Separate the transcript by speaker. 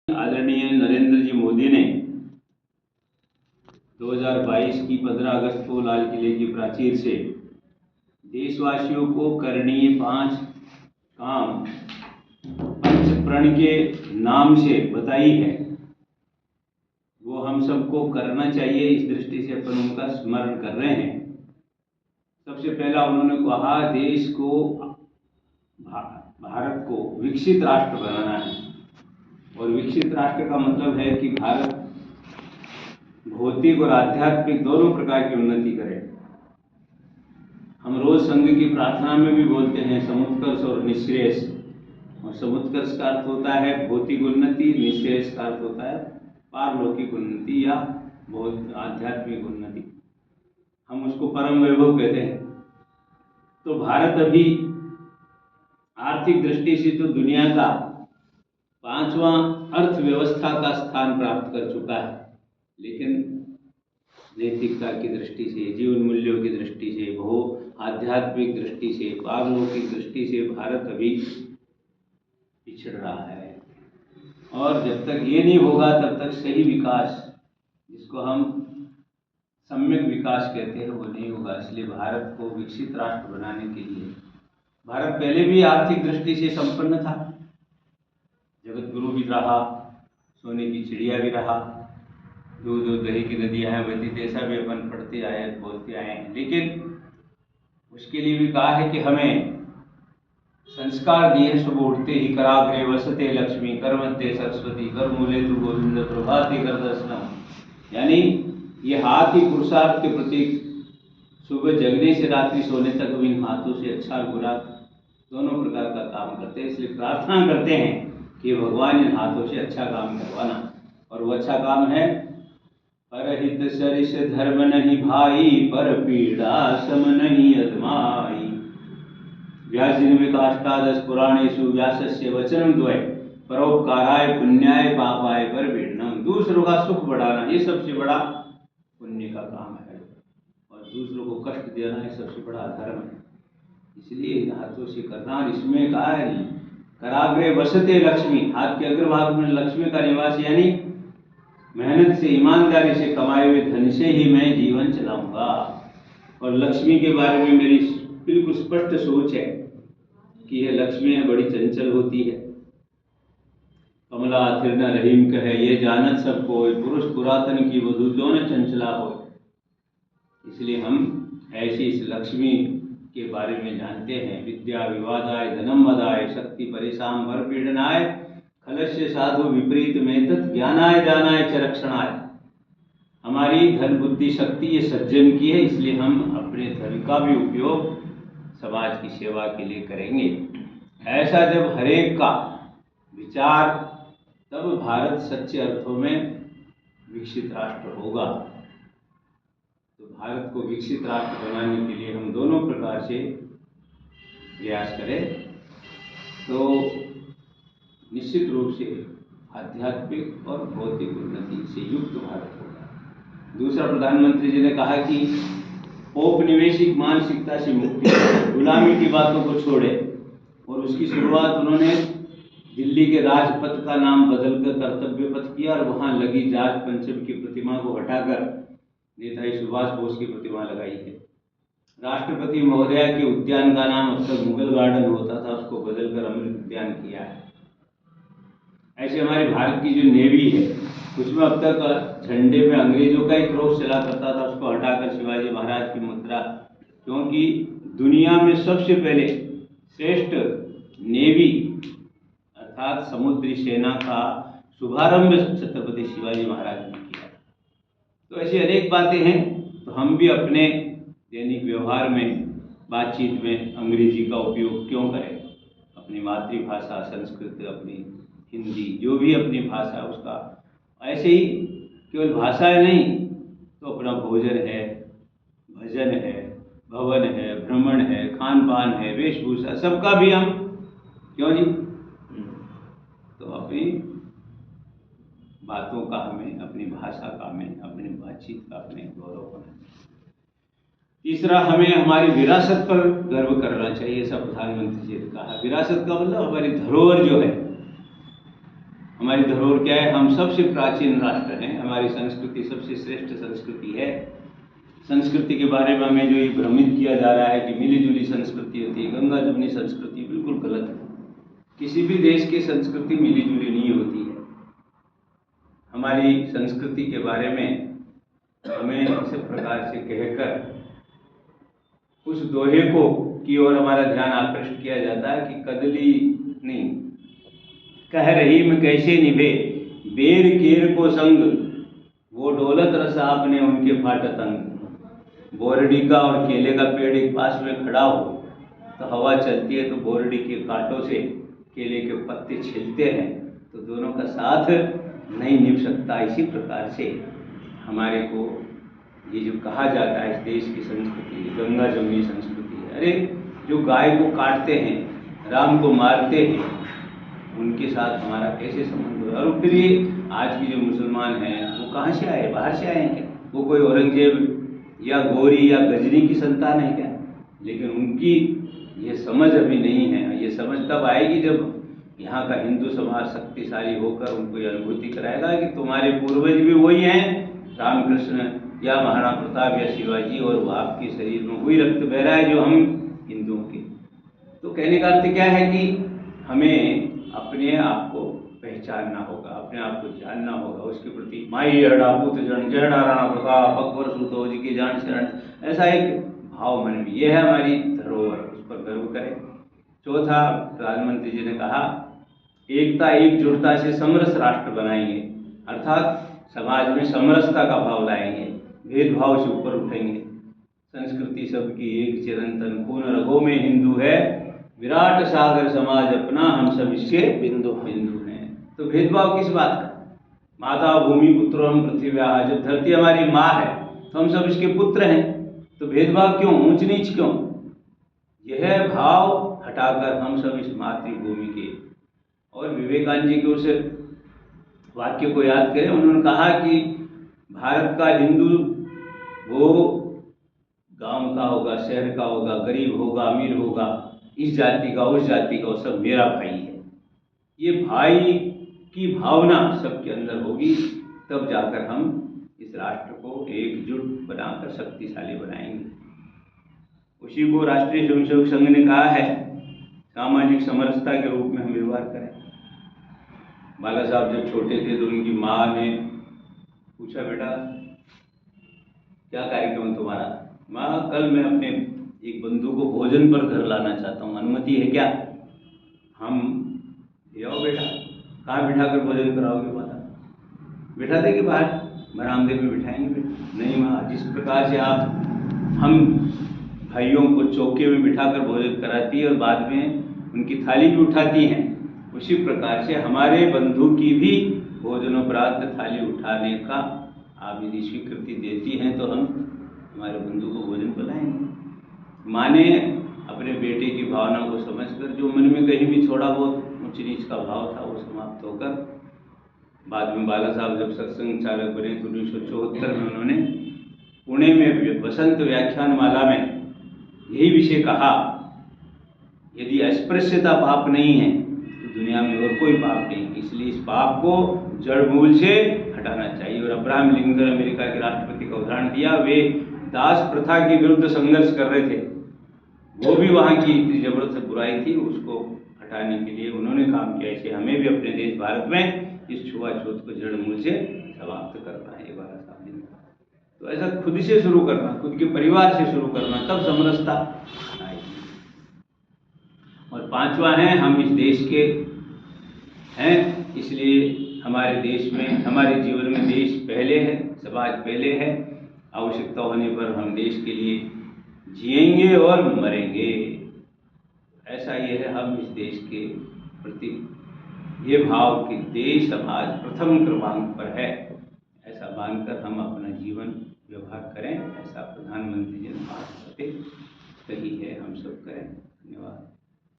Speaker 1: आदरणीय नरेंद्र जी मोदी ने 2022 की 15 अगस्त को लाल किले की प्राचीर से देशवासियों को करणीय 5 काम पंच प्रण के नाम से बताई है, वो हम सबको करना चाहिए। इस दृष्टि से अपन उनका स्मरण कर रहे हैं। सबसे पहला उन्होंने कहा, देश को, भारत को विकसित राष्ट्र बनाना है। और विकसित राष्ट्र का मतलब है कि भारत भौतिक और आध्यात्मिक दोनों प्रकार की उन्नति करे। हम रोज संघ की प्रार्थना में भी बोलते हैं समुत्कर्ष और निःश्रेयस। और समुत्कर्ष का अर्थ होता है भौतिक उन्नति, निःश्रेयस का अर्थ होता है पारलौकिक उन्नति या आध्यात्मिक उन्नति। हम उसको परम वैभव कहते हैं। तो भारत अभी आर्थिक दृष्टि से तो दुनिया का 5वां अर्थव्यवस्था का स्थान प्राप्त कर चुका है, लेकिन नैतिकता की दृष्टि से, जीवन मूल्यों की दृष्टि से, आध्यात्मिक दृष्टि से, पारलौकिक दृष्टि से भारत अभी पिछड़ रहा है। और जब तक ये नहीं होगा तब तक सही विकास, जिसको हम सम्यक विकास कहते हैं, वो नहीं होगा। इसलिए भारत को विकसित राष्ट्र बनाने के लिए, भारत पहले भी आर्थिक दृष्टि से संपन्न था, जगत गुरु भी रहा, सोने की चिड़िया भी रहा, दूध और दही की नदियाँ बहती थी, ऐसा भी अपन पढ़ते आए, बोलते आए हैं। लेकिन उसके लिए भी कहा है कि हमें संस्कार दिए, सुबह उठते ही कराग्रे वसते लक्ष्मी, कर मध्य सरस्वती, कर मूले तु गोविंद, प्रभाते कर दर्शनम। यानी ये हाथ ही पुरुषार्थ के प्रतीक। सुबह जगने से रात्रि सोने तक इन हाथों से अच्छा और बुरा दोनों प्रकार का काम करते हैं। इसलिए प्रार्थना करते हैं कि भगवान इन हाथों से अच्छा काम करवाना। और वो अच्छा काम है, परहित सरिस धर्म नहीं भाई, पर पीड़ा सम नहीं अदमाई। व्यास जी ने कहा, अष्टादश पुराणेषु व्यासस्य वचनम द्वय, परोपकाराय पुण्याय पापाय पर पीड़नम। दूसरों का सुख बढ़ाना ये सबसे बड़ा पुण्य का काम है, और दूसरों को कष्ट देना ये सबसे बड़ा धर्म है। इसलिए इन हाथों से करना। और इसमें कहा है, कराग्रे वसते लक्ष्मी, हाथ के अग्रभाग में लक्ष्मी का निवास, यानी मेहनत से, ईमानदारी से कमाए हुए धन से ही मैं जीवन चलाऊंगा। और लक्ष्मी के बारे में मेरी बिल्कुल स्पष्ट सोच है कि यह लक्ष्मी है, बड़ी चंचल होती है। कमला थिर न रहीम कहे, ये जानत सब कोई, पुरुष पुरातन की वधु जो न चंचला हो। इसलिए हम ऐसी इस लक्ष्मी के बारे में जानते हैं। विद्या विवादाय धनम मदाय, शक्ति परेशान वर पीड़नाय, खलस्य साधु विपरीत में तत् ज्ञानाय दानाय च रक्षणाय। हमारी धन बुद्धि शक्ति ये सज्जन की है, इसलिए हम अपने धन का भी उपयोग समाज की सेवा के लिए करेंगे। ऐसा जब हरेक का विचार, तब भारत सच्चे अर्थों में विकसित राष्ट्र होगा। तो भारत को विकसित राष्ट्र बनाने के लिए हम दोनों प्रकार से प्रयास करें, तो निश्चित रूप से आध्यात्मिक और भौतिक उन्नति से युक्त भारत होगा। दूसरा, प्रधानमंत्री जी ने कहा कि औपनिवेशिक मानसिकता से मुक्ति, गुलामी की बातों को छोड़े। और उसकी शुरुआत उन्होंने दिल्ली के राजपथ का नाम बदलकर कर्तव्य पथ किया, और वहाँ लगी जाट पंचम की प्रतिमा को हटाकर नेताजी सुभाष बोस की प्रतिमा लगाई है। राष्ट्रपति महोदया के उद्यान का नाम अब तक मुगल गार्डन होता था, उसको बदलकर अमृत उद्यान किया है। ऐसे हमारे भारत की जो नेवी है, उसमें अब तक झंडे में अंग्रेजों का ही क्रॉस चला करता था, उसको हटाकर शिवाजी महाराज की मुद्रा। क्योंकि दुनिया में सबसे पहले श्रेष्ठ नेवी अर्थात समुद्री सेना का शुभारंभ छत्रपति शिवाजी महाराज ने किया। तो ऐसी अनेक बातें हैं। तो हम भी अपने दैनिक व्यवहार में, बातचीत में अंग्रेजी का उपयोग क्यों करें? अपनी मातृभाषा संस्कृत, अपनी हिंदी, जो भी अपनी भाषा उसका, ऐसे ही केवल भाषाएं नहीं तो अपना भोजन है, भजन है, भवन है, भ्रमण है, खान पान है, वेशभूषा, सबका भी हम क्यों जी, तो अपनी बातों का हमें, अपनी भाषा का हमें, अपनी बातचीत का हमें गौरव करना चाहिए। तीसरा, हमें हमारी विरासत पर गर्व करना चाहिए। सब प्रधानमंत्री जी ने कहा, विरासत का मतलब हमारी धरोहर जो है, हमारी धरोहर क्या है? हम सबसे प्राचीन राष्ट्र हैं, हमारी संस्कृति सबसे श्रेष्ठ संस्कृति है। संस्कृति के बारे में हमें जो ये भ्रमित किया जा रहा है कि मिली जुली संस्कृति होती है, गंगा जमुनी संस्कृति, बिल्कुल गलत है। किसी भी देश की संस्कृति मिली जुली नहीं होती है। हमारी संस्कृति के बारे में हमें इस प्रकार से कहकर उस दोहे को की ओर हमारा ध्यान आकर्षित किया जाता है कि कदली नहीं कह रही मैं कैसे निभे, बेर केर को संग, वो डोलत रस आपने उनके फाटत अंग। बोरडी का और केले का पेड़ एक पास में खड़ा हो तो हवा चलती है तो बोरडी के कांटों से केले के पत्ते छिलते हैं तो दोनों का साथ नहीं निभ सकता। इसी प्रकार से हमारे को ये जो कहा जाता है इस देश की संस्कृति गंगा जमुनी संस्कृति है। अरे जो गाय को काटते हैं, राम को मारते हैं, उनके साथ हमारा कैसे संबंध हो? और फिर ये आज की जो मुसलमान हैं वो कहाँ से आए? बाहर से आए हैं क्या? वो कोई औरंगजेब या गौरी या गजनी की संतान है क्या? लेकिन उनकी ये समझ अभी नहीं है। ये समझ तब आएगी जब यहाँ का हिंदू समाज शक्तिशाली होकर उनको ये अनुभूति कराएगा कि तुम्हारे पूर्वज भी वही हैं, रामकृष्ण या महाराणा प्रताप या शिवाजी, और वो आपके शरीर में वही रक्त बह रहा है जो हम हिंदुओं के। तो कहने का अर्थ क्या है कि हमें अपने आप को पहचानना होगा, अपने आप को जानना होगा, उसके प्रति माई अड़ा पुत जन जड़ा राणा प्रताप अकबर सुतो जी के जान शरण, ऐसा एक भाव मन में, यह है हमारी धरोहर, उस पर गर्व करें। चौथा, प्रधानमंत्री जी ने कहा एकता एकजुटता से समरस राष्ट्र बनाएंगे, अर्थात समाज में समरसता का भाव लाएंगे, भेदभाव से ऊपर उठेंगे। संस्कृति सबकी एक चिरंतन, खून रगों में हिंदू है, विराट सागर समाज अपना, हम सब इसके बिंदु बिंदु हैं। तो भेदभाव किस बात का? माता भूमि पुत्रो हम पृथ्व्या, जब धरती हमारी माँ है तो हम सब इसके पुत्र हैं, तो भेदभाव क्यों, ऊंच नीच क्यों? यह भाव हटाकर हम सब इस मातृभूमि के। और विवेकानंद जी के उस वाक्य को याद करें, उन्होंने कहा कि भारत का हिंदू वो गांव का होगा, शहर का होगा, गरीब होगा, अमीर होगा, इस जाति का उस जाति का, वो सब मेरा भाई है। ये भाई की भावना सबके अंदर होगी, तब जाकर हम इस राष्ट्र को एकजुट बनाकर शक्तिशाली बनाएंगे। उसी को राष्ट्रीय स्वयंसेवक संघ ने कहा है सामाजिक समरसता के रूप में हम व्यवहार करें। बाला साहब जब छोटे थे तो उनकी माँ ने पूछा, बेटा क्या कार्यक्रम है तुम्हारा? माँ, कल मैं अपने एक बंधु को भोजन पर घर लाना चाहता हूँ, अनुमति है क्या? हम, आओ बेटा। कहाँ बिठा कर भोजन कराओगे? बता, बिठा देंगे बाहर बरामदे में बिठाएंगे। बेटा नहीं माँ, जिस प्रकार से आप हम भाइयों को चौके में बिठा कर भोजन कराती है और बाद में उनकी थाली भी उठाती हैं, उसी प्रकार से हमारे बंधु की भी भोजनोपरांत थाली उठाने का आप यदि स्वीकृति देती हैं तो हम हमारे बंधु को भोजन पिलाएंगे। माँ ने अपने बेटे की भावना को समझकर, जो मन में कहीं भी थोड़ा बहुत ऊंच नीच का भाव था वो समाप्त होकर, बाद में बाला साहब जब सत्संग चालक बने तो 1974 में उन्होंने पुणे में बसंत व्याख्यान माला में यही विषय कहा, यदि अस्पृश्यता पाप नहीं है तो दुनिया में और कोई पाप नहीं, इसलिए इस पाप को जड़ मूल से हटाना चाहिए। और अब्राहम लिंकन अमेरिका के राष्ट्रपति का उदाहरण दिया, वे दास प्रथा के विरुद्ध संघर्ष कर रहे थे, वो भी वहाँ की इतनी जबरदस्त बुराई थी, उसको हटाने के लिए उन्होंने काम किया। इसे हमें भी अपने देश भारत में इस छुआछूत को जड़ मूल से समाप्त करना है, ये बात साहब ने कहा। तो ऐसा खुद से शुरू करना, खुद के परिवार से शुरू करना, तब समरसता आएगी। और पांचवा है, हम इस देश के हैं, इसलिए हमारे देश में, हमारे जीवन में देश पहले है, समाज पहले है। आवश्यकता होने पर हम देश के लिए जिएंगे और मरेंगे। ऐसा ये है, हम इस देश के प्रति ये भाव कि देश समाज प्रथम क्रमांक पर है, ऐसा मानकर हम अपना जीवन व्यवहार करें। ऐसा प्रधानमंत्री जी ने बात कही है, हम सब करें। धन्यवाद।